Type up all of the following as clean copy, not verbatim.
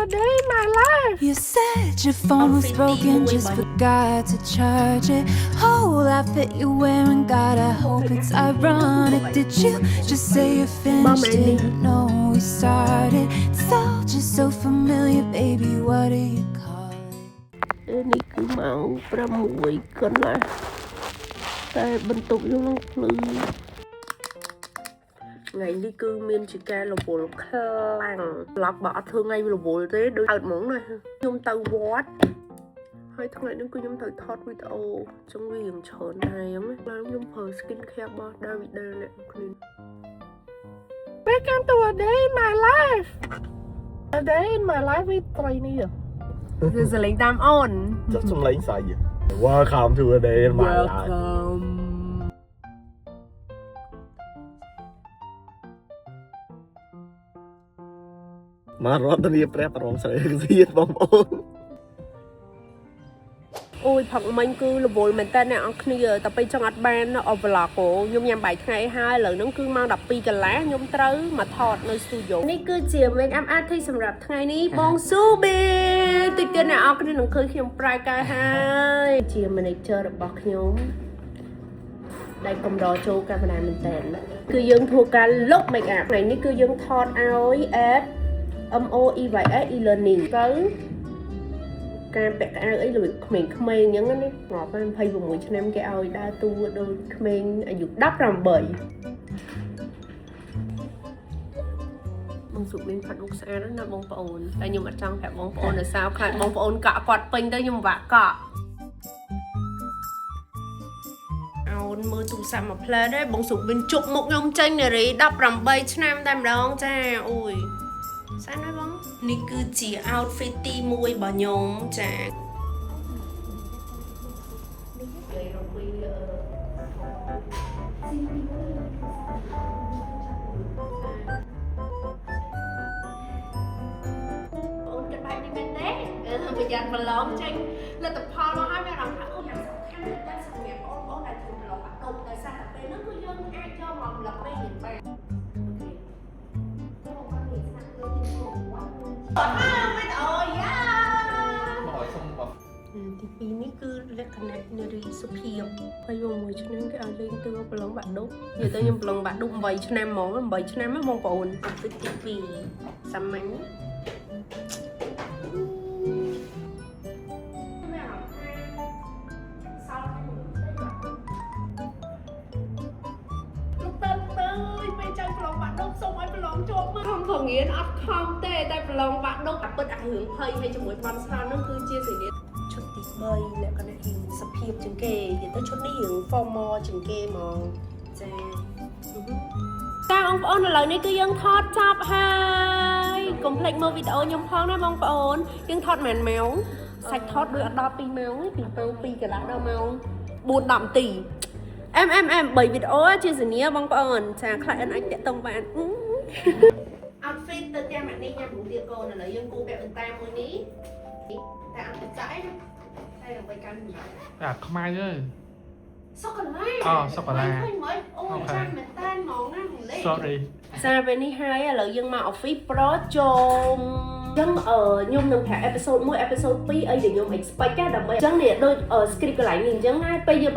a day in my life. You said your phone was broken, just forgot to charge it. Whole outfit you're wearing, God, I hope it's ironic. Did you just say you finished? Didn't know we started. It's all just so familiar, baby. What do you call it? នេះគឺម៉ោង6 កន្លះតែបន្ទប់ខ្ញុំនឹងភ្លឺថ្ងៃនេះគឺមានជាការរវល់ខ្លាំងប្លុកបើអត់ធ្វើថ្ងៃរវល់ទេដូចអើតហ្មងណាខ្ញុំទៅវត្តហើយថ្ងៃនេះគឺខ្ញុំត្រូវថតវីដេអូចង់វាយ៉ាងច្រើនដែរហ្នឹងឡើងខ្ញុំប្រើ skin care របស់ David អ្នកគ្នា Welcome to a day in my life a day in my life with ត្រីនេះគឺសលេងតាមអូនសំឡេងស្អី Welcome to a day in my life Welcome មករតនាព្រះបរមស្រីទៀតបងប្អូនអូយផឹកមិញគឺរវល់មែនតើអ្នកនរគ្នាតែពេលចង់អត់បានអបឡកខ្ញុំញ៉ាំបាយថ្ងៃហើយឥឡូវហ្នឹងគឺម៉ោង 12 កន្លះខ្ញុំត្រូវមកថតនៅ studio នេះគឺជា make up artist សម្រាប់ថ្ងៃនេះបងស៊ូបេតិចទៀតអ្នកនរគ្នានឹងឃើញខ្ញុំប្រែកាយហើយជា manager របស់ខ្ញុំដែលកំដរចូលកាមេរ៉ាមែនតើគឺយើងធ្វើការ look make up ថ្ងៃនេះគឺយើងថតឲ្យ at MOEYS e-learning ទៅការពាក់កៅអៅអីលើក្មេងៗអញ្ចឹងណាងាប់ហើយ26ឆ្នាំគេឲ្យដើរតួដូចក្មេងអាយុ18បងសុខមានផាត់មុខស្អាតណាបងប្អូនតែខ្ញុំអត់ចង់ប្រាប់បងប្អូននៅសៅខ្លាចបងប្អូនកក់គាត់ពេញទៅខ្ញុំវាក់កក់អូនមើលទូរស័ព្ទមកផ្លែដែរបងសុខមានជប់មុខខ្ញុំចេញនារី18ឆ្នាំតែម្ដងចាអូយស្អាតណាស់បងនេះគឺជា outfit ទី1របស់ខ្ញុំចាអូនគិតបែបនេះមែនទេប្រយ័ត្នប្រឡងចេញលទ្ធផលមកហើយមានអារម្មណ៍ថាអូយ៉ាងសំខាន់ណាស់សម្រាប់បងប្អូនដែលធ្វើប្រឡងបាក់ដុំដោយសារតែពេលហ្នឹងគឺយើងអាចយកមកប្រឡងពេលរៀនបានទី2នេះគឺលក្ខណៈនារីសុភាព21ឆ្នាំគេឲ្យលេងតួប្រឡងបាក់ឌុបនិយាយទៅខ្ញុំប្រឡងបាក់ឌុប8ឆ្នាំហ្មង8ឆ្នាំហ្នឹងបងប្អូនទី2សាមញ្ញខ្ញុំក៏ងៀនអត់ខំទេតែប្រឡងបាក់ដុកតែពិតអារឿងភ័យហើយជាមួយបនស្រាននោះគឺជាសេរីឈុតទី3លក្ខណៈរៀងសុភាពជាងគេនិយាយទៅឈុតនេះរឿង formal ជាងគេហ្មងចាបងប្អូនឥឡូវនេះគឺយើងថតចប់ហើយកុំភ្លេចមើលវីដេអូខ្ញុំផងណាបងប្អូនយើងថតមិនម៉ោងសាច់ថតដូចអត់ដល់2ម៉ោងទេពីម៉ោង2កន្លះដល់ម៉ោង4-10នាទី3វីដេអូជាសញ្ញាបងប្អូនចាខ្លះអាចតាក់ទងបានoutfit ទៅតាមអានេះញ៉ាំព្រោះទៀតកូនឥឡូវយើងគូពាក់បន្តែមួយនេះតែអត់ទៅចាក់ឯងតែដើម្បីកាន់អាខ្មៅអើយសូកូឡាសូកូឡាឃើញមើលអូចាស់មែនតើហ្មងណាហូលេ sorry សារពេលនេះហើយឥឡូវយើងមក office pro ជុំខ្ញុំនឹងប្រាប់ episode 1 episode 2អីដែលខ្ញុំ expect ដើម្បីអញ្ចឹងនេះដូច script កន្លែងនេះអញ្ចឹងណាពេលយើង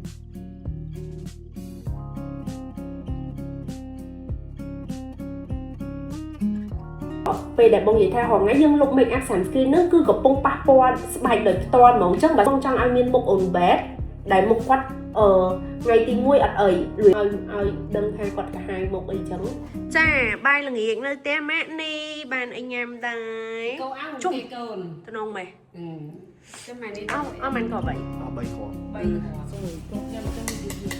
ពេលដែលបងនិយាយថាហងៃយើងលុប make up sunscreen ហ្នឹងគឺកំពុងប៉ះពាល់ស្បែកដោយផ្ទាល់ហ្មងអញ្ចឹងបើបងចង់ឲ្យមានមុខ on bed ដែលមុខគាត់ថ្ងៃទី1អត់អីលួយឲ្យដឹងថាគាត់កាហាយមុខអីចឹងចាបាយល្ងាចនៅផ្ទះម៉ាក់នេះបានអីញ៉ាំដែរកូនអង្គគេកូនថ្នងម៉េះចាំម៉ែនេះអត់មិនក៏3 3ខ3សូមពុកញ៉ាំទៅនិយាយ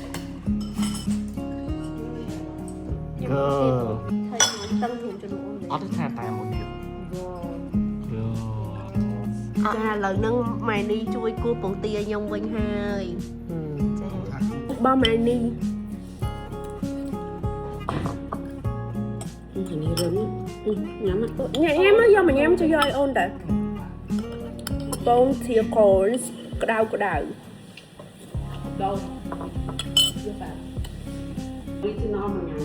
ថៃតាំងរួមចំនួនអត់ថាតែមួយទៀតចាឥឡូវហ្នឹងម៉ែនេះជួយគូពងទាខ្ញុំវិញហើយចាបងម៉ែនេះនេះរឹងញ៉ាំមកយកមកញ៉ាំជួយឲ្យអូនតើពងទាកូនក្តៅដល់យកបាទវាទៅនាំមកញ៉ាំ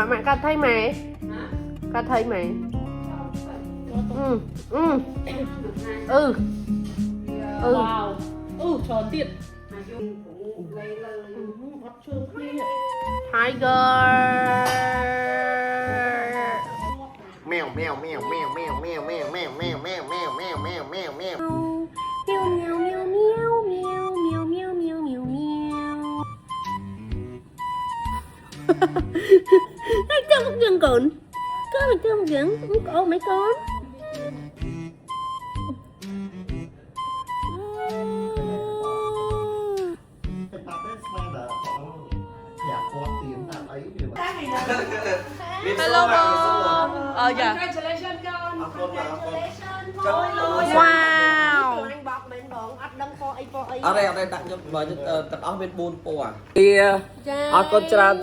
mẹ cắt thấy mày cắt thấy mày Wow. Tròn tiệt. Tiger mèo mèo mèo mèo mèo mèo mèo mèo mèo mèo mèo mèo mèo mèo mèo Meow meow meow meow meow meow meow meow meow meow. Chân một chân cồn. Có một chân một chân. Ồ mấy con. Hello mom. Dạ. Congratulations con. Wow. ở đây đặt cho vợ tập áo bên buôn po à ở con tra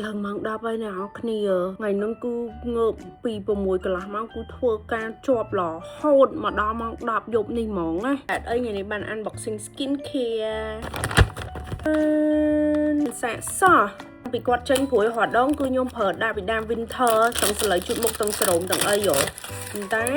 ឡើងម៉ោង10ហើយអ្នកគ្នាថ្ងៃហ្នឹងគឺងើបពី6កន្លះម៉ោងគឺធ្វើការជាប់រហូតមកដល់ម៉ោង10យប់នេះហ្មងណាអត់អីថ្ងៃនេះបាន unboxing skin care សាកសោះពីគាត់ចេញព្រួយរហដងគឺខ្ញុំប្រើដាក់ពីដាម winter ទាំងស្លៃជូតមុខទាំងស្រោមទាំងអីហ៎តែ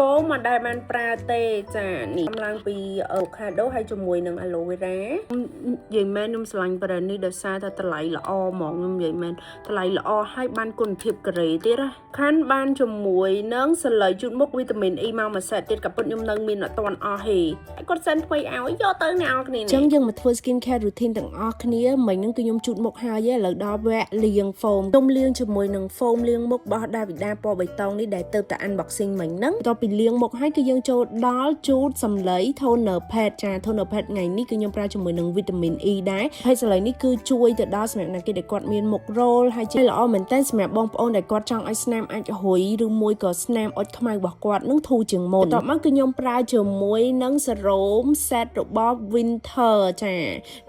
foam មកដែលបានប្រើទេចានេះឡើងពី avocado ហើយជាមួយនឹង aloe vera និយាយមែនខ្ញុំស្រឡាញ់ brand នេះដោយសារតែតម្លៃល្អហ្មងខ្ញុំនិយាយមែនតម្លៃល្អហើយបានគុណភាពការ៉េទៀតណាខាន់បានជាមួយនឹងស្លៃជូតមុខវីតាមីន E មកមួយសេតទៀតក៏ពិតខ្ញុំនៅមានអត់ទាន់អស់ហេគាត់សិនធ្វើឲ្យយកទៅអ្នកនរគ្នាអញ្ចឹងយើងមកធ្វើ skin care routine ទាំងអស់គ្នាមិញហ្នឹងគឺខ្ញុំជូតមុខហើយឥឡូវដល់វគ្គលាង foam ខ្ញុំលាងជាមួយនឹង foam លាងមុខរបស់ដាវីដាពណ៌បៃតងនេះដែលទៅតែ unboxing មិញហ្នឹងបន្ទាប់ពីលាងមុខហើយគឺយើងចូលដល់ជូតសម្លៃ toner pad ចា toner pad ថ្ងៃនេះគឺខ្ញុំប្រើជាមួយនឹង vitamin E ដែរហើយសម្លៃនេះគឺជួយទៅដល់សម្រាប់អ្នកគេដែលគាត់មានមុខរោលហើយជាល្អមែនតើសម្រាប់បងប្អូនដែលគាត់ចង់ឲ្យស្នាមអាចរុយឬមួយក៏ស្នាមអុចខ្មៅរបស់គាត់នឹងធូរជាងមុនបន្ទាប់មកគឺខ្ញុំប្រើជាមួយនឹងសេរ៉ូម set របស់ winter ចា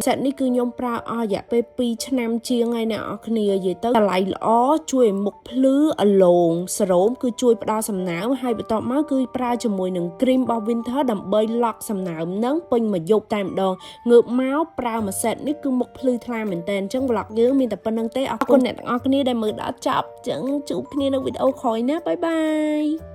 set នេះគឺខ្ញុំប្រើអស់រយៈពេល2ឆ្នាំជាងហើយអ្នកនរគ្នានិយាយទៅតម្លៃល្អជួយឲ្យមុខភ្លឺអលោងសេរ៉ូមគឺជួយផ្ដល់សំណើមហើយបន្ទាប់មកគឺប្រើជាមួយនឹង cream របស់ winter ដើម្បី lock សំណើមនឹងពេញមួយយប់តែម្ដងងើបមកប្រើមួយ set នេះគឺមុខភ្លឺថ្លាមែនតើអញ្ចឹង vlog យើងមានតែប៉ុណ្្នឹងទេអរគុណអ្នកទាំងអស់គ្នាដែលមើលដល់ចប់អញ្ចឹងជួបគ្នានៅវីដេអូក្រោយណាបាយបាយ